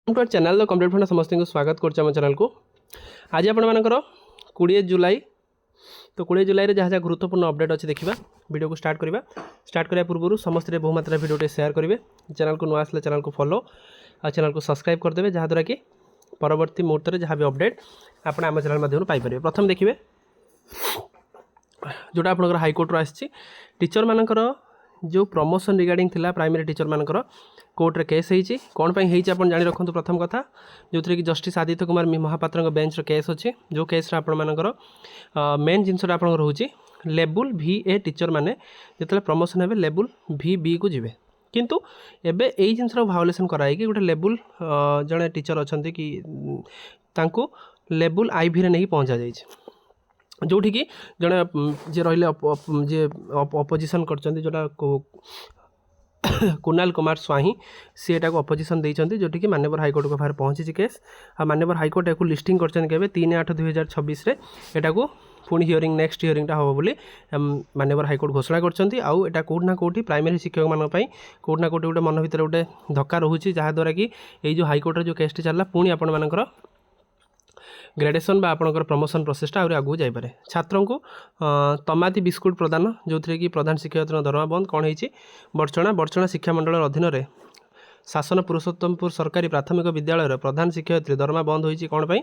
To channel complete fund समस्त को स्वागत कर चैनल को आज आपंकर 20 जुलाई तो 20 जुलाई जहाँ जहाँ गुरुत्वपूर्ण अपडेट अच्छी देखा वीडियो को स्टार्ट करने पूर्व समस्त बहुमात्रा वीडियो शेयर करेंगे चैनल को नुआ आसले चैनल को फॉलो और चैनल को सब्सक्राइब करदे जहाँद्वारा कि परवर्ती मुहूर्त में जहाँ भी अपडेट आप आम चैनल माध्यम पाइपर। प्रथम देखिए जोटा आप हाइकोर्ट आसी टीचर मानकर जो प्रमोशन रिगार्डिंग थिला प्राइमरी टीचर मानकर कोर्ट रे केस होती कौन आप जानी रखु प्रथम कथा जो थी कि justice Aditya Kumar Mahapatra bench case अच्छी जो केस आपंकर मेन जिनसा आप रोचे लेवल VA टीचर मैंने जो प्रमोशन हे लेवल VB को जी किंतु एबे यही जिनसर भायोलेसन कराई गोटे लेवल जड़े टीचर अच्छा कि तांको लेवल IV रे नहीं पहुँचा जाइए जोठी कि जड़े जे रही जे अपोजिशन करटा कुणाल कुमार स्वाही सी एटा को अपोजिशन देइछन्ती जोठी कि माननीय हाइकोर्ट को बाहर पहुँची केस आ माननीय हाइकोर्ट या लिस्टिंग कर 3/8/2026 रे एटा को पुणी हियरिंग नेक्स्ट हियरिंगटा हम बोली माननीय हाइकोर्ट घोषणा करछन्ती आउ एटा कोठना कोठी प्राइमरी शिक्षक मान पई कोठना कोठी गोटे मन भितर गोटे धक्का रहुची जहाँ द्वारा कि ये जो हाइकोर्ट जो केसटी चलला पुणी आपण मानकर ग्रेडेसन बा आपणकर प्रमोशन प्रोसेसटा आगे आगू जापे छात्रों को तमाती बिस्कुट प्रदान जो थी कि प्रधान शिक्षक दरमा बंद कौन होती बर्चणा शिक्षा मंडल अधीन में शासन पुरुषोत्तमपुर सरकारी प्राथमिक विद्यालय प्रधान शिक्षयित्री दरमा बंद होती कौन पाई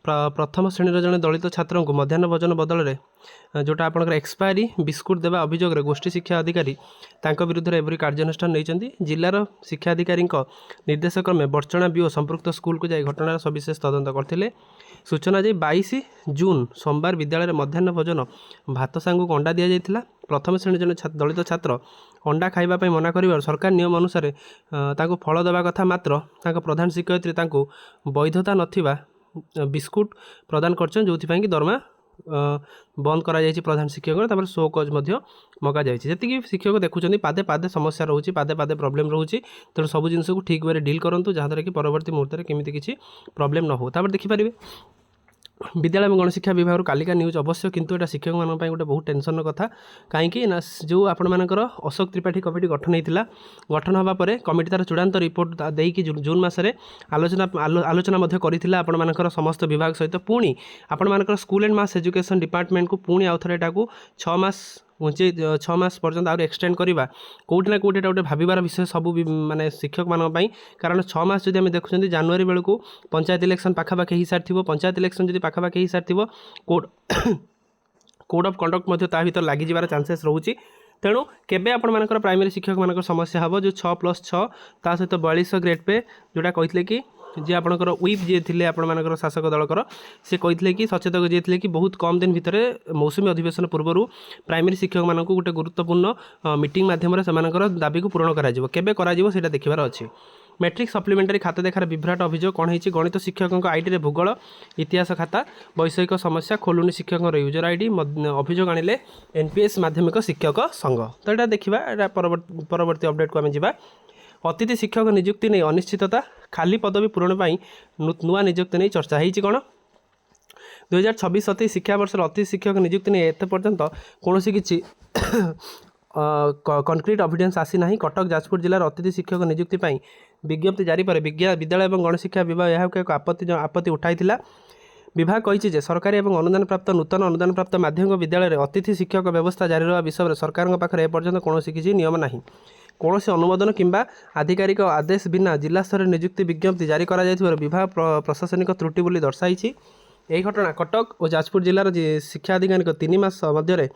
प्रथम श्रेणी जड़े दलित छात्रों को मध्याह्न भोजन बदल में जोटा आपंकर एक्सपायरी बिस्कुट देवा अभियोग गोष्ठी शिक्षा अधिकारी तांको विरुद्ध एवरी कार्यानुष्ठान नहीं जिलार शिक्षा अधिकारी निर्देशक्रमे बर्चणा बीओ संपृक्त स्कूल को जाई घटनार सविशेष तदंत करथिले। सूचना जे 22 जून सोमवार विद्यालय मध्याह्न भोजन भात सांगू को अंडा दि जाइथिला प्रथम श्रेणी जन दलित छात्र अंडा खाइबा मना कर सरकार नियम अनुसार तांको फल देवा कथा मात्र तांको प्रधान शिक्षयित्री तांको वैधता नथिबा बिस्कुट प्रदान करछन जोथि कि दरमा बंद करा जाइछि प्रधान शिक्षक शो कज मगा जाइछि जी शिक्षक देखुं पादे पादे समस्या रोचे पादे पादे प्रोब्लेम रोचे तेणु सब जिनस को ठीक वे डील करूँ जहाँद्वारा कि परवर्ती मुहूर्त में केमी किसी प्रोब्लेम न हो देखिपारे विद्यालय एवं गणशिक्षा विभाग कालिका न्यूज अवश्य किंतु एटा शिक्षक मान गोटे बहुत टेंशन कथा कहीं जो आपंकर अशोक त्रिपाठी कमिटी गठन होता गठन होगा पर कमिटी तार चूड़ांत रिपोर्ट देकी जून मसरे आलोचना करथिला आपंकर समस्त विभाग सहित पुणी आपंकर school and mass education department को पुणी आउ थे एटा 6 मास 6 मास पर्यंत आउट एक्सटेंड करवा कौटना कौटे गोटे भाबार विषय सब माने शिक्षक मानी कारण 6 मास जब आम देखुं जनवरी बेलू पंचायत इलेक्शन पाखापाखि हो सारी पंचायत इलेक्शन जब पाखापाखि हो सारी कोड ऑफ कंडक्ट ता भर लगी चांसेस रोचे तेणु केबे आपंकर प्राइमरी शिक्षक मान समस्या हम जो 6+6 ता सहित 42 ग्रेड पे जोटा कहते कि जी आपंकर व्हिप जी थे आपर शासक दलकर से कहते कि सचेतक जी थे कि बहुत कम दिन भितर मौसुमी अधिवेशन पूर्व प्राइमरी शिक्षक मानक गोटे गुरुत्वपूर्ण मीटिंग माध्यम से दाबी को पूरण करा देखिबार अच्छी। मैट्रिक सप्लीमेंटारी खाता देखार विभ्राट अभियोग कौन होती गणित शिक्षकों आईडी में भूगोल इतिहास खाता वैषयिक समस्या खोलुनी शिक्षकों यूजर आईडी अभियोग आनिले NPS माध्यमिक शिक्षक संघ तो यहाँ देखा परवर्ती अपडेट को आम जा अतिथि शिक्षक नियुक्ति नहीं अनिश्चितता खाली पदवी पूरण पर नुआ नियुक्ति नहीं चर्चा होती कौन 2026-27 शिक्षावर्ष अतिथि शिक्षक नियुक्ति नहीं एत पर्यंत कौन किसी कंक्रीट एविडेंस आसी ना कटक जाजपुर जिलार अतिथि शिक्षक नियुक्ति विज्ञप्ति जारी पर विद्यालय और गणशिक्षा विभाग यह एक आपत्ति उठाई विभाग कही सरकारी और अनुदान प्राप्त नूतन अनुदान प्राप्त माध्यमिक विद्यालय अतिथि शिक्षक व्यवस्था जारी रहा विषय में सरकार पाखे एपर्यंत कौन किसी नियम ना कौन अनुमोदन किंबा आधिकारिक आदेश बिना जिला स्तर नियुक्ति विज्ञप्ति जारी करा विभाग प्रशासनिक त्रुटि बोली दर्शाई यही घटना कटक और जाजपुर जिलार शिक्षा अधिकारी 3 मास मध्य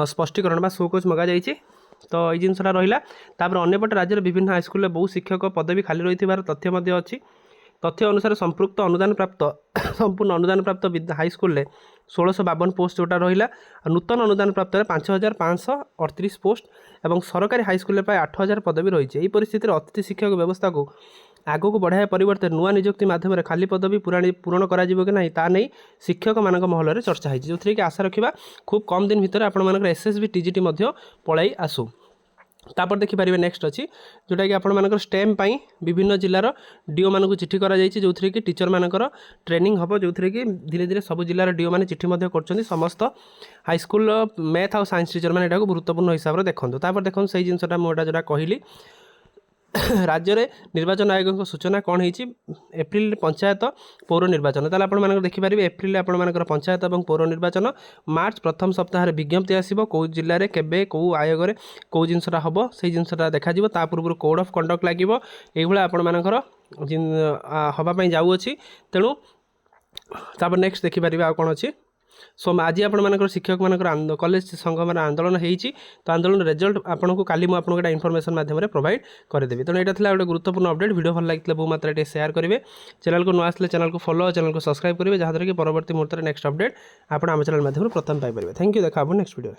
स्पष्टीकरण शोकोज मगा जाइए तो ये जिनसा रहा अंपटे राज्यर विभिन्न हाईस्कल बहु शिक्षक पदवी खाली रही तथ्य अच्छी तथ्य अनुसार संपृक्त अनुदान प्राप्त संपूर्ण अनुदान प्राप्त हाईस्कल 1652 पोस्ट जोटा रहा नूतन अनुदान प्राप्त 5538 पोस्ट और सरकारी हाईस्कल 8000 पदवी रही है। परिस्थिति अतिथि शिक्षक व्यवस्था को आग को बढ़ाया परिवर्ते नुआ नियुक्ति माध्यम खाली पदवी पूरण करा कि नहीं ता नहीं शिक्षक मान महल में चर्चा होती जो थी कि आशा रखा खूब कम दिन भितर आपर SSB TGT पलाई आसू। तापर देखिपारे नेक्स्ट अच्छी जोटा कि आपर स्टेम विभिन्न जिलार डीओ मान चिठी कर जो थी कि टीचर मानकर ट्रेनिंग हम जो थी कि धीरे धीरे सब जिलार डीओ मैंने चिठी कर समस्त हाईस्कल मैथ और साइंस टीचर मैंने गुरुत्वपूर्ण हिसाब से देखो तापर देखो से जिनसा मुझे जोटा कहली राज्य में निर्वाचन आयोग सूचना कौन होती एप्रिल पंचायत पौर निर्वाचन ताल आप देखिपारे एप्रिल आपर पंचायत और पौर निर्वाचन मार्च प्रथम सप्ताह विज्ञप्ति आसो कौ जिले में केबे कौ आयोग में कौ जिनसा हम से जिनसा देखा ता पूर्व कोड ऑफ कंडक्ट लगे ये आपर हवापाई जाऊँगी तेणु तापर नेक्स्ट देखिपारे आ कौन अच्छी सो आज आपर शिक्षक मान कॉलेज संघ मान आंदोलन होती तो आंदोलन रिजल्ट आपको काली मुझे इनफॉरमेशन माध्यम प्रोवाइड करदेवी तेणु यहाँ गोटे गुरुत्वपूर्ण अपडेट वीडियो भल लगी बहु मात्रा शेयर करेंगे चैनल को न आसले चैनल को फॉलो चैनल को सब्सक्राइब करेंगे जहाँद्वारा कि परवर्ती मुहूर्त नेक्स्ट अपडेट आप आम चैनल माध्यम प्रथम पाइपर थैंक यू देखा नेक्स्ट वीडियो।